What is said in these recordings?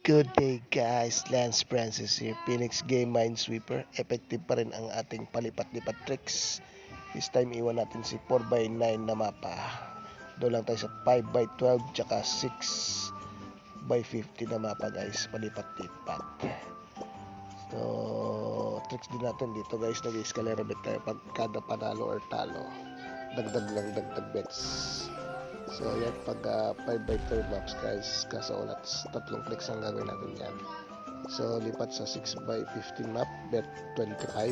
Good day guys, Lance Francis here, Phoenix Game Minesweeper. Effective pa rin ang ating palipat-lipat tricks. This time iwan natin si 4x9 na mapa. Doon lang tayo sa 5x12 tsaka 6x50 na mapa guys, palipat-lipat. So, tricks din natin dito guys, nag-escalera bet tayo pag kada panalo or talo. Dagdag lang, dagdag bets. So yan, pag 5x12 maps guys, kasaulat, tatlong clicks ang gagawin natin yan. So lipat sa 6x15 map, bet 25.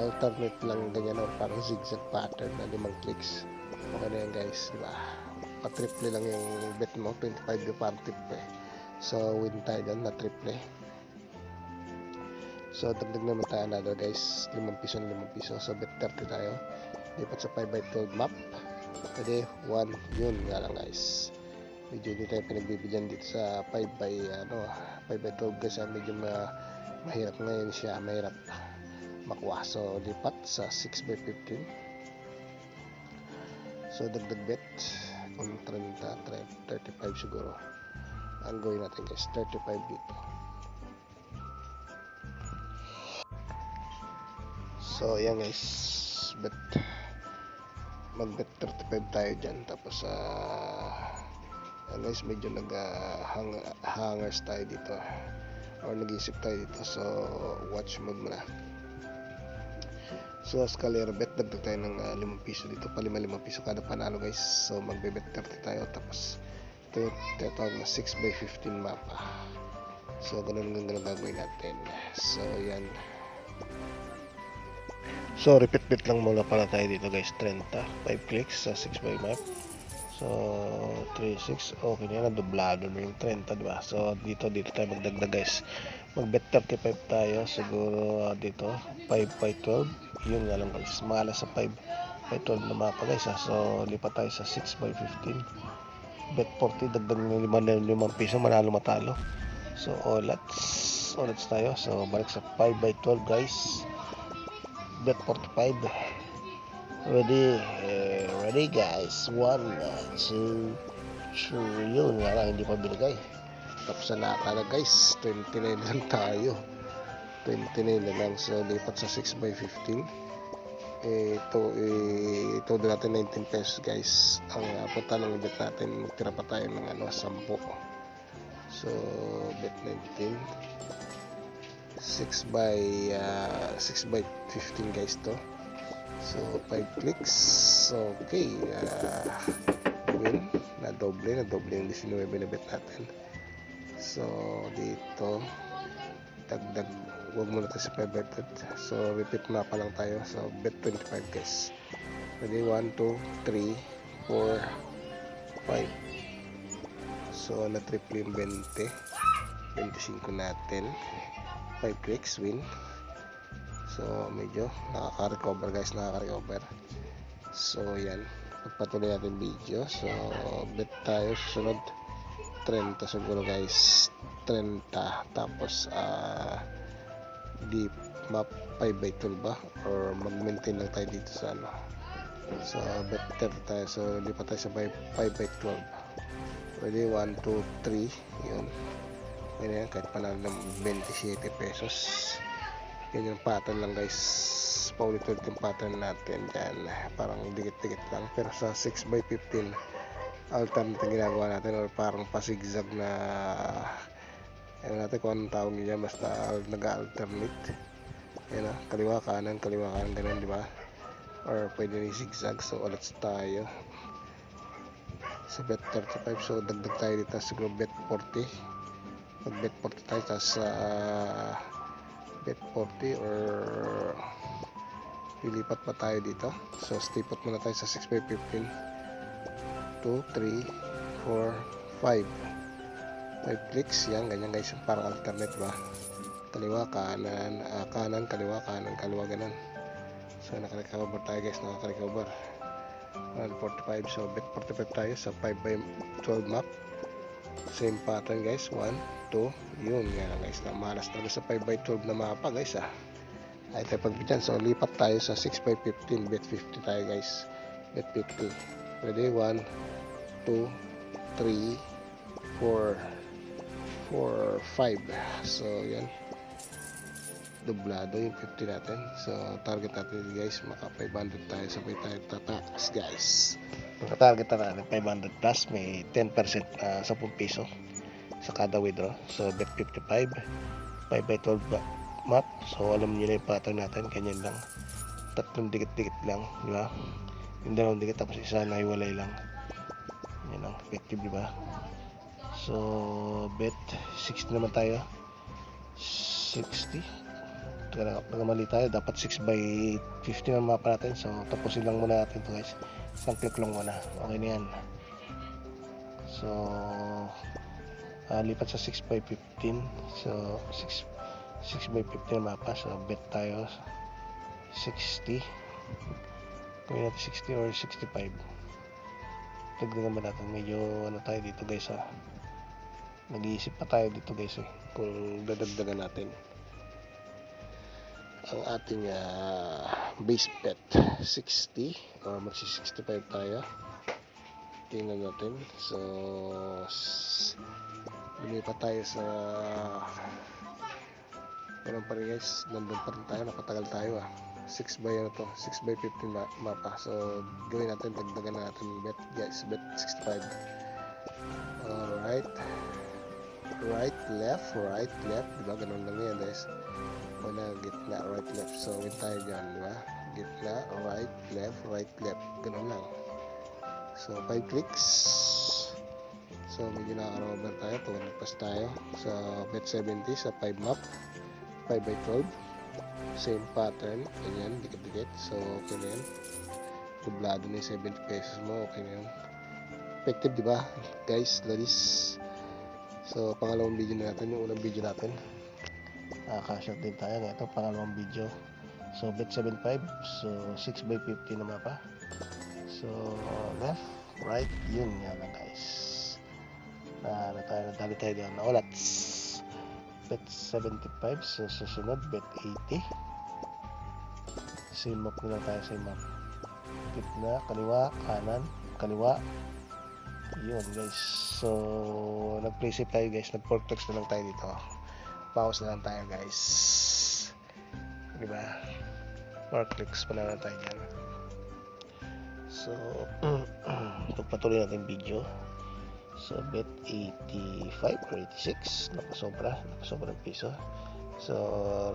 Alternate lang ganyan or parang zigzag pattern na 5 clicks. Okay na yan guys, diba? Pa-triple lang yung bet mo, 25 yung parang triple. So win tayo dyan na triple. So dagdag naman tayo another guys, 5 piso na 5 piso. So bet 30 tayo. Lipat sa 5x12 map. Pwede 1, yun nga lang guys. Medyo hindi tayo pinagbibigyan dito sa 5x12 kasi medyo mahirap ngayon siya, mahirap makuha. So lipat sa 6x15. So dagdag bet kung 35 siguro ang gawin natin guys, 35 dito. So ayan guys, bet mag-bet 35 tayo dyan. Tapos guys, medyo hangers tayo dito or nag-isip tayo dito. So watch mode muna. So escalera bet, dagdag tayo ng 5 piso dito, pa 5 piso kada panalo guys. So magbe-bet 30 tayo. Tapos ito yung tinatawag na 6x15 mapa. So ganun gagawin natin. So yan. So repeat bet lang muna pala tayo dito guys, 30, 5 clicks sa 6x map. So 36, okay na yan, dublado na yung 30, diba? So dito tayo magdagdag guys, mag-bet 35 tayo siguro dito, 5x12, yun nga lang guys, malas sa 5x12 na mapa guys So lipat tayo sa 6x15, bet 40, dagdag ng 5 piso, manalo matalo. So olats tayo, so balik sa 5x12 guys, bet 45. Ready guys, 1, 2, 3, yun nga lang, hindi pa binigay. Tapos na nakakala guys, 29 lang tayo, 29 na lang. So lipat sa 6x15. Ito din natin 19 pesos guys. Ang punta ng bet natin, magtira pa tayo ng 10. So bet 19, 6x15 guys to. So 5 clicks. Okay, win na doble yung 19 na bet natin. So dito dagdag, wag muna tayo sa 5 bet. So repeat mapa lang tayo. So bet 25 guys. Ready, 1, 2, 3, 4, 5. So na triple yung 20, 25 natin, 5 clicks, win. So medyo nakaka-recover guys, So yan, pagpatuloy natin video. So bet tayo susunod 30 siguro guys, 30. Tapos deep map 5x12 ba, or mag-maintain lang tayo dito sa So bet 30 tayo. So lipat tayo sa 5x12. Ready, 1, 2, 3, yun. Yan, kahit panalo ng 27 pesos. Yan yung pattern lang guys, paulit-ulit yung pattern natin dyan, parang dikit-dikit lang. Pero sa 6x15 alternate ginagawa natin, or parang pasigzag na natin kung anong tawag niya, basta nag-alternate. Yan kaliwa kanan ganun, diba? Or pwede rin zigzag. So ulit tayo sa bet 35. So dagdag tayo dito siguro bet 40. Mag bet 40 tayo, tapos bet 40 or lilipat pa tayo dito. So stay put muna tayo sa 6x15. 2, 3, 4, 5 clicks. Yan, ganyan guys, parang alternate ba, kaliwa kanan, kaliwa kanan, kaliwa ganun. So naka-recover tayo guys, 145. So bet 45 tayo sa 5x12 map, same pattern guys, 1, 2, yun nga guys, na malas talaga sa 5x12 na mapa guys ay tayo pagbigyan. So lipat tayo sa 6x15, bet 50 tayo guys, bet 50. Ready, 1, 2, 3, 4 4 5. So yan, dublado yung 50 natin. So target natin guys, maka 500 tayo, sabay tayo tatakas guys. Maka target natin 500 plus, may 10% 10 piso sa kada withdraw. So bet 55, 5 by 12 map. So alam niyo na yung pattern natin, ganyan lang, tatlong dikit-dikit lang, di ba? Yung dalawang dikit tapos isa na hiwalay lang, yan ang effective, di ba? So bet 60 naman tayo, 60. Mali tayo, dapat 6 by 50 ang mapa natin. So tapusin lang muna natin to guys, isang click lang muna, okay na yan. So lipat sa 6 by 15. So 6 by 15 ang mapa. So bet tayo 60, gawin natin 60 or 65. Dagdagan ba natin, medyo ano tayo dito guys, nag-iisip pa tayo dito guys kung dadagdagan natin ang ating base bet 60 or magsi 65 tayo. Tingnan natin. So lumipat tayo sa ganun pa rin guys, nandun pa rin tayo, napatagal tayo 6 by 6 by 15 mapa. So gawin natin, dagdagan natin bet guys, bet 65. Alright, right left, diba ganun lang yan guys. Wala, gitna, right left. So win tayo dyan, diba? Gitna, right left, ganun lang. So 5 clicks. So medyo nakaka-over tayo, 200 plus tayo sa bet 70 sa 5 map, 5 by 12, same pattern, ganyan, dikit-dikit. So okay na yan, dublado na yung 70 pesos mo, okay na yan, effective, diba guys, ladies? So pangalawang video na natin, yung unang video natin cash out din tayo, ito pangalawang video. So bet 75, so 6 by 50 na mapa. So left, right, yun yan lang guys. Nadali tayo doon na ulat. Bet 75, so susunod bet 80. Same map na lang tayo, same map. Gitna, kaliwa, kanan, kaliwa, yun guys. So nag-play safe tayo guys, nag-vortex na lang tayo dito, pause na lang tayo guys, diba? 4 clicks pa lang tayo dyan. So pagpatuloy natin video. So bet 85 or 86, napasobra ng piso. So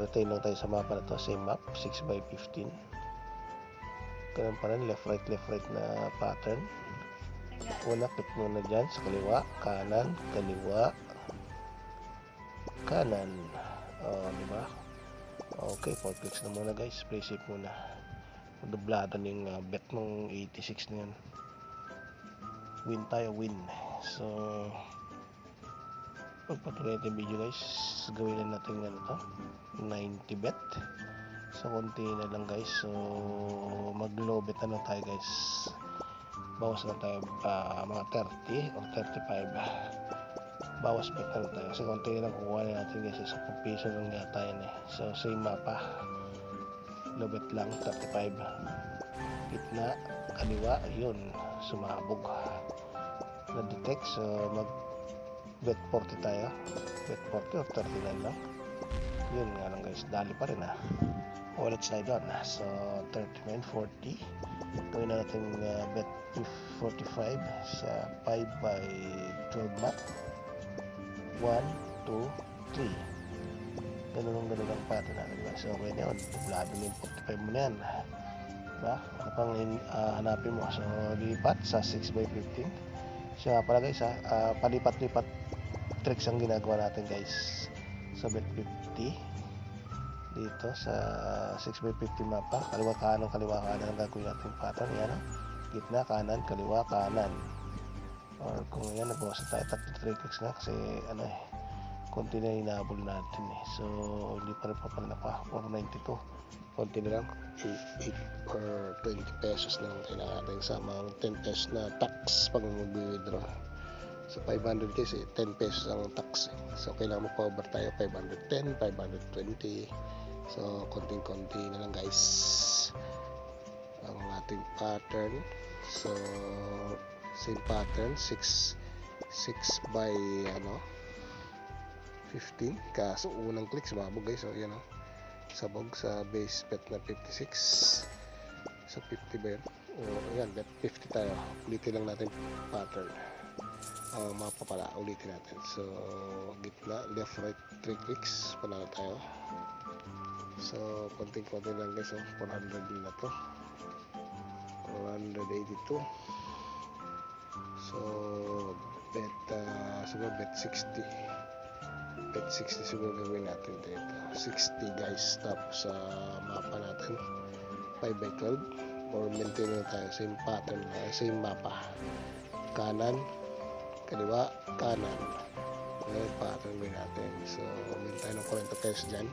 retain lang tayo sa mapa na to, same map, 6 by 15. Ganun pa rin, left right na pattern. Una, click muna dyan sa kaliwa, kanan, kaliwa, kanan. Diba? Okay, 4 clicks na muna guys, play safe muna. Dublado na yung bet ng 86 na yan. Win tayo, win. So pagpatuloy natin yung video guys, gawin na natin 90 bet. So konti na lang guys, so mag low bet na lang tayo guys, bawas na tayo mga 30 or 35, bawas bet na lang tayo kasi konti na lang kukuha na natin guys, sa piso lang yata yan So same mapa, low bet lang, 35. Gitna, kaliwa, yun, sumabog na detect. So mag bet 40 tayo, bet 40 or 39 lang, yun nga lang guys, dali pa rin wallet slide on. So 39, 40, gawin na natin bet 45 sa 5 by 12 map, 1, 2, 3, ganun lang pattern natin guys. So okay na yun, dublado na yung 45 mo na yan, diba? Ano pang hanapin mo? So lipat sa 6 by 15. So pala guys, palipat-lipat tricks ang ginagawa natin guys sa bet 50 dito sa 6 by 50 mapa. Kaliwa kanan ang gagawin natin pattern. Yan, gitna, kanan, kaliwa, kanan. Or kung yan, nagbawas tayo 33 clicks na kasi konti na inaabol natin So hindi pa rin papalala pa, 492, konti na lang, 8 or 20 pesos lang kailangan natin sa mga 10 pesos na tax pag mag-withdraw. So 500 kasi 10 pesos ang tax So kailangan mag-cover tayo 510, 520. So konting-konti na lang guys ang ating pattern. So same pattern, 6 6 by 15. Kaso unang click sumabog guys. So yan sabog sa base bet na 56. So 50 ba yun? O ayan, bet 50 tayo. Ulitin lang natin pattern. Mapa pala, ulitin natin. So gitna, left, right, 3 clicks. Panalo tayo. So konting-konti lang guys. So 400 na to. 482. So bet siguro bet 60. Bet 60 siguro gawin natin dito. 60 guys. Tapos sa mapa natin 5 by 12 or maintain na tayo. Same pattern, same mapa. Kanan, kaliwa, kanan. Ngayon pattern gawin natin. So maintain tayo ng 40 pesos dyan.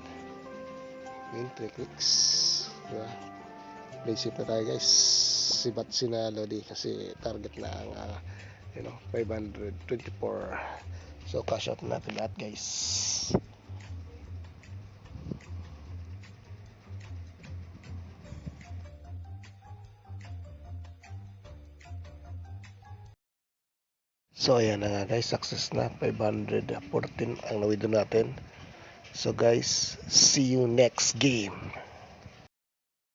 Win 3 clicks. Diba? Play safe na tayo guys. Sibat sina Lodi kasi target na ang 524. So cash out natin lahat guys. So ayan na nga guys, success na. 514 ang na-withdraw natin. So guys, see you next game.